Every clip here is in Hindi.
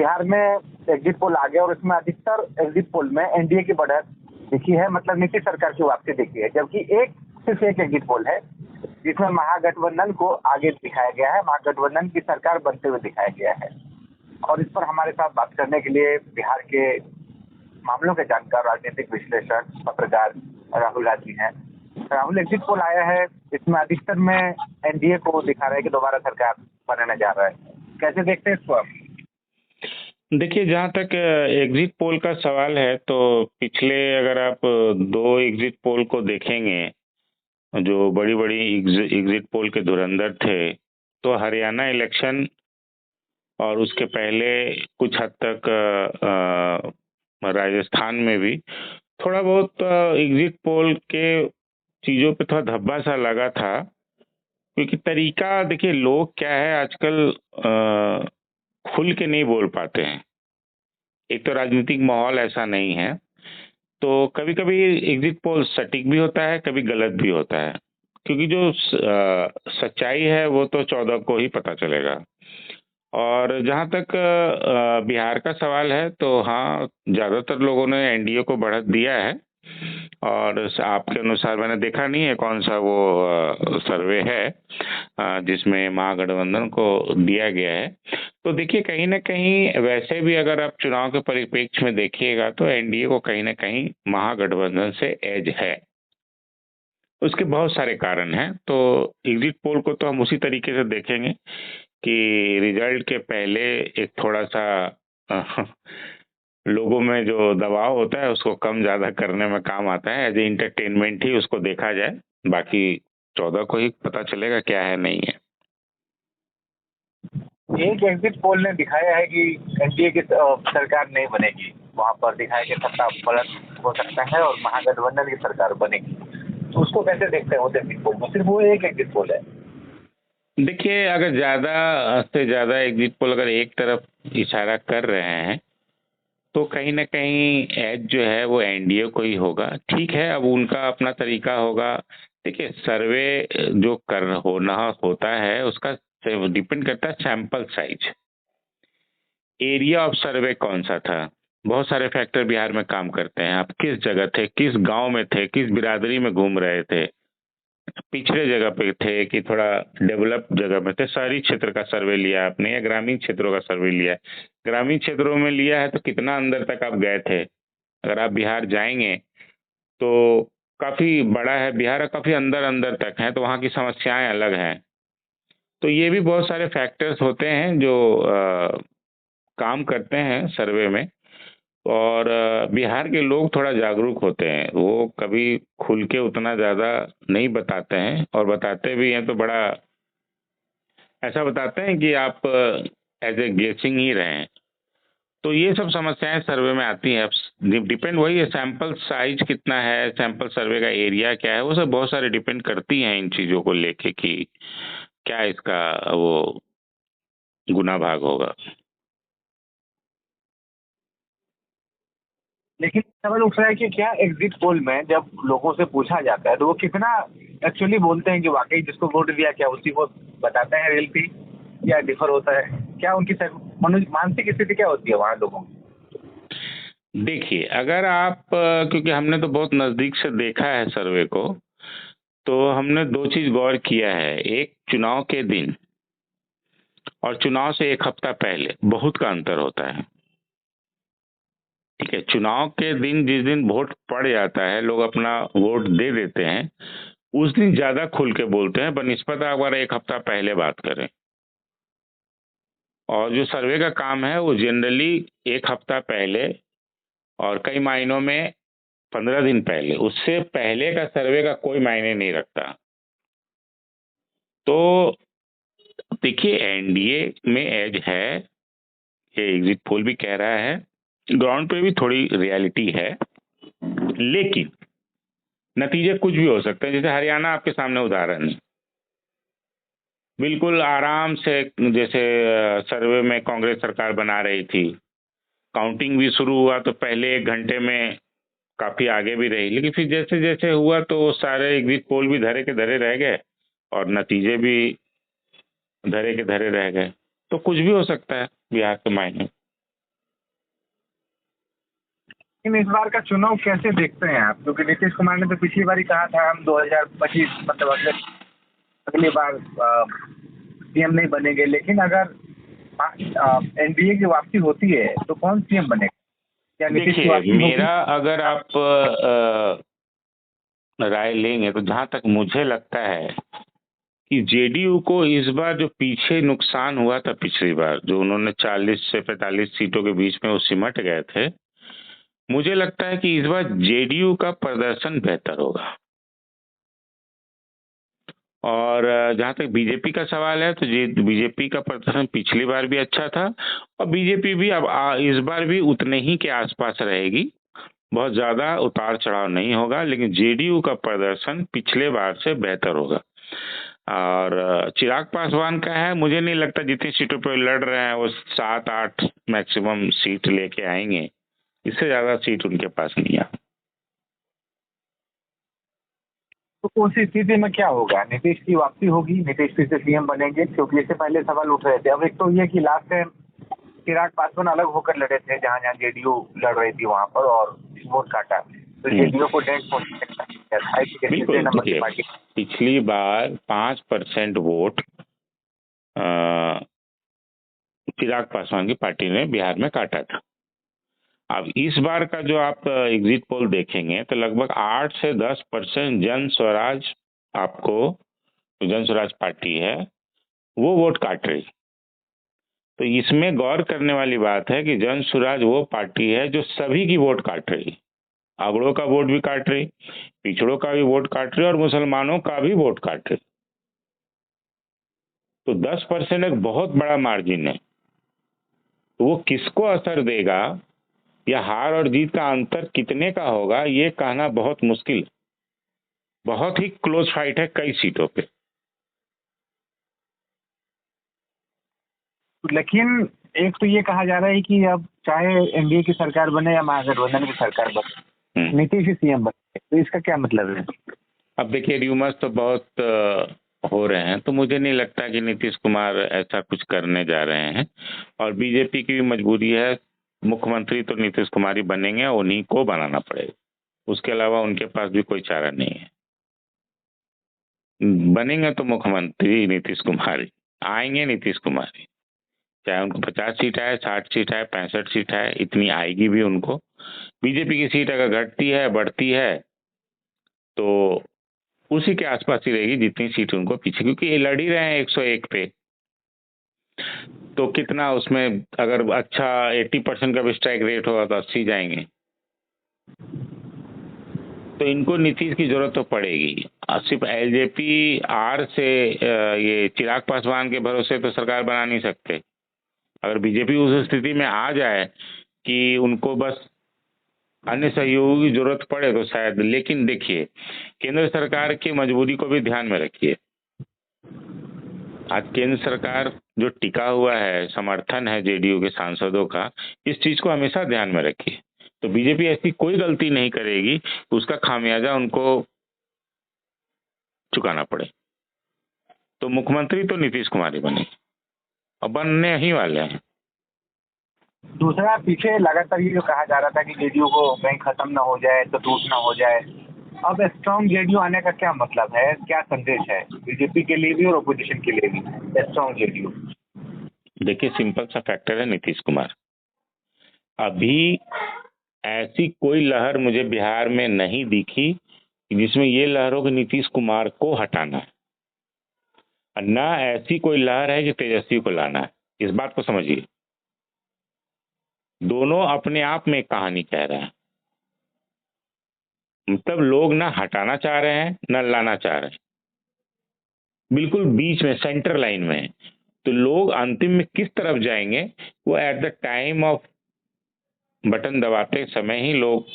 बिहार में एग्जिट पोल आ गया और इसमें अधिकतर एग्जिट पोल में एनडीए की बढ़त दिखी है, मतलब नीतीश सरकार की वापसी दिखी है। जबकि सिर्फ एक एग्जिट पोल है जिसमें महागठबंधन को आगे दिखाया गया है, महागठबंधन की सरकार बनते हुए दिखाया गया है। और इस पर हमारे साथ बात करने के लिए बिहार के मामलों के जानकार, राजनीतिक विश्लेषक, पत्रकार राहुल गांधी हैं। राहुल, एग्जिट पोल आया है, इसमें अधिकतर में एनडीए को दिखा रहा है कि दोबारा सरकार बनाने जा रहा है। कैसे देखते हैं इसको आप? देखिए, जहाँ तक एग्जिट पोल का सवाल है तो पिछले अगर आप 2 एग्जिट पोल को देखेंगे, जो बड़ी बड़ी एग्जिट पोल के धुरंधर थे, तो हरियाणा इलेक्शन और उसके पहले कुछ हद तक राजस्थान में भी थोड़ा बहुत एग्जिट पोल के चीज़ों पे थोड़ा धब्बा सा लगा था, क्योंकि तरीका देखिए, लोग क्या है आजकल खुल के नहीं बोल पाते हैं। एक तो राजनीतिक माहौल ऐसा नहीं है, तो कभी कभी एग्जिट पोल सटीक भी होता है, कभी गलत भी होता है, क्योंकि जो सच्चाई है वो तो 14 को ही पता चलेगा। और जहाँ तक बिहार का सवाल है तो हाँ, ज़्यादातर लोगों ने एनडीए को बढ़त दिया है। और आपके अनुसार मैंने देखा नहीं है कौन सा वो सर्वे है जिसमें महागठबंधन को दिया गया है। तो देखिए, कहीं ना कहीं वैसे भी अगर आप चुनाव के परिप्रेक्ष्य में देखिएगा तो एनडीए को कहीं ना कहीं महागठबंधन से एज है। उसके बहुत सारे कारण हैं, तो एग्जिट पोल को तो हम उसी तरीके से देखेंगे कि रिजल्ट के पहले एक थोड़ा सा लोगों में जो दबाव होता है उसको कम ज़्यादा करने में काम आता है। एज ए इंटरटेनमेंट ही उसको देखा जाए, बाकी 14 को ही पता चलेगा क्या है नहीं है। एक एग्जिट पोल ने दिखाया है कि एनडीए की सरकार नहीं बनेगी, वहां पर दिखाया कि सत्ता पलट हो सकता है और महागठबंधन की सरकार बनेगी। तो उसको कैसे देखते हैं उस एग्जिट पोल को? सिर्फ वो एक एग्जिट पोल है। देखिए, अगर ज़्यादा से ज़्यादा एग्जिट पोल अगर एक तरफ इशारा कर रहे हैं तो कहीं ना कहीं एज जो है वो एनडीए को ही होगा। ठीक है, अब उनका अपना तरीका होगा। देखिए, सर्वे जो कर होना होता है उसका डिपेंड करता है सैंपल साइज, एरिया ऑफ सर्वे कौन सा था। बहुत सारे फैक्टर बिहार में काम करते हैं। आप किस जगह थे, किस गांव में थे, किस बिरादरी में घूम रहे थे, पिछड़े जगह पे थे कि थोड़ा डेवलप जगह में थे, शहरी क्षेत्र का सर्वे लिया आपने या ग्रामीण क्षेत्रों का सर्वे लिया है। ग्रामीण क्षेत्रों में लिया है तो कितना अंदर तक आप गए थे। अगर आप बिहार जाएंगे तो काफी बड़ा है बिहार, काफी अंदर अंदर तक है, तो वहाँ की समस्याएं अलग हैं। तो ये भी बहुत सारे फैक्टर्स होते हैं जो काम करते हैं सर्वे में। और बिहार के लोग थोड़ा जागरूक होते हैं, वो कभी खुल के उतना ज़्यादा नहीं बताते हैं, और बताते भी हैं तो बड़ा ऐसा बताते हैं कि आप एज ए गेसिंग ही रहें। तो ये सब समस्याएं सर्वे में आती हैं। अब डिपेंड वही है, सैंपल साइज कितना है, सैंपल सर्वे का एरिया क्या है, वो सब बहुत सारे डिपेंड करती हैं इन चीज़ों को लेके कि क्या इसका वो गुना भाग होगा। लेकिन सवाल उठ रहा है कि क्या एग्जिट पोल में जब लोगों से पूछा जाता है तो वो कितना एक्चुअली बोलते हैं कि वाकई जिसको वोट दिया क्या उसी को बताते हैं रियलिटी, या डिफर होता है? क्या उनकी मानसिक स्थिति क्या होती है वहाँ लोगों की? देखिए, अगर आप क्योंकि हमने तो बहुत नज़दीक से देखा है सर्वे को, तो हमने 2 चीज़ गौर किया है। एक, चुनाव के दिन और चुनाव से 1 हफ्ता पहले बहुत का अंतर होता है। ठीक है, चुनाव के दिन जिस दिन वोट पड़ जाता है, लोग अपना वोट दे देते हैं, उस दिन ज्यादा खुल के बोलते हैं बनिस्बत अगर 1 हफ्ता पहले बात करें। और जो सर्वे का काम है वो जनरली 1 हफ्ता पहले और कई मायनों में 15 दिन पहले, उससे पहले का सर्वे का कोई मायने नहीं रखता। तो देखिए, एनडीए में एज है, ये एग्जिट पोल भी कह रहा है, ग्राउंड पे भी थोड़ी रियलिटी है, लेकिन नतीजे कुछ भी हो सकते हैं। जैसे हरियाणा आपके सामने उदाहरण है, बिल्कुल आराम से, जैसे सर्वे में कांग्रेस सरकार बना रही थी, काउंटिंग भी शुरू हुआ तो पहले 1 घंटे में काफी आगे भी रही, लेकिन फिर जैसे जैसे हुआ तो वो सारे एग्जिट पोल भी धरे के धरे रह गए और नतीजे भी धरे के धरे रह गए। तो कुछ भी हो सकता है बिहार के मायने। लेकिन इस बार का चुनाव कैसे देखते हैं आप? क्योंकि नीतीश कुमार ने तो पिछली बार ही कहा था हम 2025 मतलब अगली बार सीएम नहीं बनेंगे, लेकिन अगर एनडीए की वापसी होती है तो कौन सीएम बनेगा? क्या नीतीश की देखिए, वापसी होगी? मेरा अगर आप राय लेंगे तो जहां तक मुझे लगता है कि जेडीयू को इस बार जो पीछे नुकसान हुआ था पिछली बार, जो उन्होंने 40 से 45 सीटों के बीच में वो सिमट गए थे, मुझे लगता है कि इस बार जेडीयू का प्रदर्शन बेहतर होगा। और जहां तक बीजेपी का सवाल है तो बीजेपी का प्रदर्शन पिछली बार भी अच्छा था और बीजेपी भी अब इस बार भी उतने ही के आसपास रहेगी, बहुत ज्यादा उतार चढ़ाव नहीं होगा, लेकिन जेडीयू का प्रदर्शन पिछले बार से बेहतर होगा। और चिराग पासवान का है, मुझे नहीं लगता जितनी सीटों पर लड़ रहे हैं वो 7-8 मैक्सिमम सीट लेके आएंगे, इससे ज्यादा सीट उनके पास नहीं है। तो उस स्थिति में क्या होगा? नीतीश की वापसी होगी, नीतीश फिर से सीएम बनेंगे? क्योंकि इससे पहले सवाल उठ रहे थे। अब एक तो ये कि लास्ट टाइम चिराग पासवान अलग होकर लड़े थे, जहां जहां जेडीयू लड़ रही थी वहां पर, और वोट काटा, तो जेडीयू को डेंट पहुंच सकता है। तीसरे बिल्कुल, नंबर की देखिए पार्टी। पिछली बार 5% वोट चिराग पासवान की पार्टी ने बिहार में काटा था। अब इस बार का जो आप एग्जिट पोल देखेंगे तो लगभग 8 से 10% जन स्वराज, आपको जन स्वराज पार्टी है वो वोट काट रही। तो इसमें गौर करने वाली बात है कि जन स्वराज वो पार्टी है जो सभी की वोट काट रही, अगड़ों का वोट भी काट रही, पिछड़ों का भी वोट काट रही और मुसलमानों का भी वोट काट रही। तो 10% एक बहुत बड़ा मार्जिन है। तो वो किसको असर देगा या हार और जीत का अंतर कितने का होगा ये कहना बहुत मुश्किल है। बहुत ही क्लोज फाइट है कई सीटों पे। लेकिन एक तो ये कहा जा रहा है कि अब चाहे एनडीए की सरकार बने या महागठबंधन की सरकार बने, नीतीश ही सीएम बने, तो इसका क्या मतलब है? अब देखिए, र्यूमर्स तो बहुत हो रहे हैं, तो मुझे नहीं लगता कि नीतीश कुमार ऐसा कुछ करने जा रहे हैं। और बीजेपी की भी मजबूरी है, मुख्यमंत्री तो नीतीश कुमार ही बनेंगे, उन्हीं को बनाना पड़ेगा, उसके अलावा उनके पास भी कोई चारा नहीं है। बनेंगे तो मुख्यमंत्री नीतीश कुमार ही आएंगे, नीतीश कुमार ही, चाहे उनको 50 सीट आए, 60 सीट आए, 65 सीट आए, इतनी आएगी भी उनको। बीजेपी की सीट अगर घटती है बढ़ती है तो उसी के आसपास ही रहेगी जितनी सीट उनको पीछे, क्योंकि ये लड़ ही रहे हैं 101 पे। तो कितना उसमें अगर अच्छा 80% का भी स्ट्राइक रेट होगा तो 80 जाएंगे। तो इनको नीतीश की जरूरत तो पड़ेगी। सिर्फ एलजेपी आर से ये चिराग पासवान के भरोसे तो सरकार बना नहीं सकते। अगर बीजेपी उस स्थिति में आ जाए कि उनको बस अन्य सहयोगी की जरूरत पड़े तो शायद, लेकिन देखिए केंद्र सरकार की मजबूरी को भी ध्यान में रखिए। आज केंद्र सरकार जो टिका हुआ है, समर्थन है जेडीयू के सांसदों का, इस चीज को हमेशा ध्यान में रखिए। तो बीजेपी ऐसी कोई गलती नहीं करेगी तो उसका खामियाजा उनको चुकाना पड़े। तो मुख्यमंत्री तो नीतीश कुमार ही बने और बनने ही वाले हैं। दूसरा, पीछे लगातार ये जो कहा जा रहा था कि जेडीयू को कहीं खत्म ना हो जाए तो टूट ना हो जाए, अब स्ट्रॉन्ग जेडीयू आने का क्या मतलब है, क्या संदेश है बीजेपी के लिए भी और ओपोजिशन के लिए भी? स्ट्रॉन्ग जेडीयू, देखिए सिंपल सा फैक्टर है नीतीश कुमार। अभी ऐसी कोई लहर मुझे बिहार में नहीं दिखी जिसमें ये लहर हो कि नीतीश कुमार को हटाना है, और ना ऐसी कोई लहर है कि तेजस्वी को लाना है। इस बात को समझिए, दोनों अपने आप में एक कहानी कह रहे हैं। मतलब लोग ना हटाना चाह रहे हैं ना लाना चाह रहे हैं, बिल्कुल बीच में सेंटर लाइन में है। तो लोग अंतिम में किस तरफ जाएंगे वो at the time off button दबाते समय ही लोग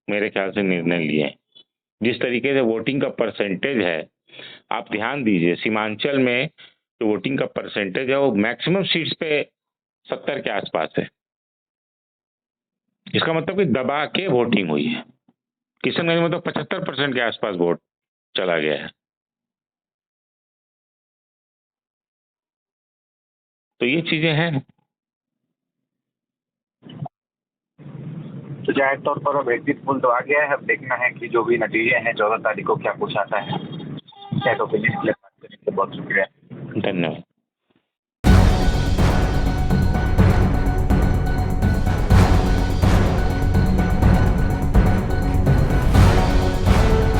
मेरे ख्याल से निर्णय लिए हैं। जिस तरीके से वोटिंग का परसेंटेज है, आप ध्यान दीजिए, सीमांचल में जो वोटिंग का परसेंटेज है वो मैक्सिमम सीट्स पे 70 के आसपास है। इसका मतलब कि दबा के वोटिंग हुई है। किशनगंज में तो 75% के आसपास वोट चला गया है। तो ये चीजें हैं। तो जाहिर तौर पर अब एग्जिट पोल तो आ गया है, अब देखना है कि जो भी नतीजे हैं 14 तारीख को क्या कुछ आता है। बात करने के लिए बहुत शुक्रिया। धन्यवाद।